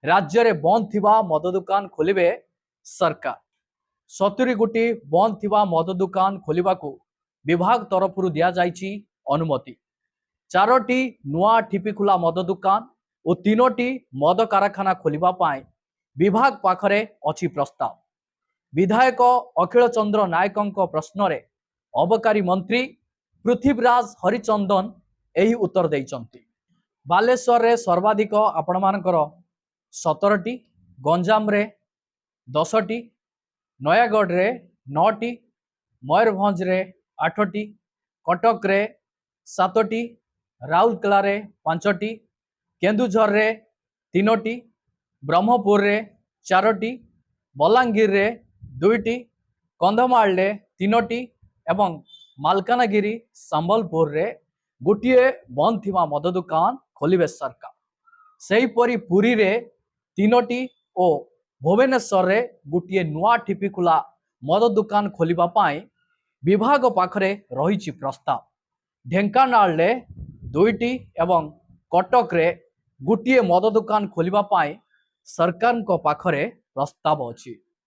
राज्य रे बंद थिबा मद दुकान खोलिबे सरकार। 70 गोटी बंद थिबा मद दुकान खोलिबाकू विभाग तरफरु दिया जाइछि अनुमति। 4टी नुआ ठिपिखुला मद दुकान और 3टी मद कारखाना खोलिबा पाए विभाग पाखरे अछि प्रस्ताव। विधायक अखिल चंद्र नायकों प्रश्न रे अबकारी मंत्री पृथ्वीराज हरिचंदन एही उत्तर देइचंती। बालेश्वर रे सर्वाधिक आपण मानकर 17टी, गंजाम रे 10टी, नयागढ़ रे 9टी, मयूरभंज रे 8टी, कटक रे 7टी, राउरकेला रे 5टी, केन्दुझर रे 3टी, ब्रह्मपुर रे 4टी, बलांगीर रे 2टी, कंधमाल रे 3टी एवं मालकानगिरी संबलपुर रे गोटे बंद थिबा मद दुकान खोलिबे सरकार। सेहीपरि पुरी रे 3टी और भुवनेश्वर रे गोटे नुआ ठिपिखुला मद दुकान खोलिबा पाए विभाग पाखरे रहिछि प्रस्ताव। ढेंकानाल रे 2टी एवं कटक रे गोटे मद दुकान खोलिबा पाए सरकार को पाखरे प्रस्ताव अछि।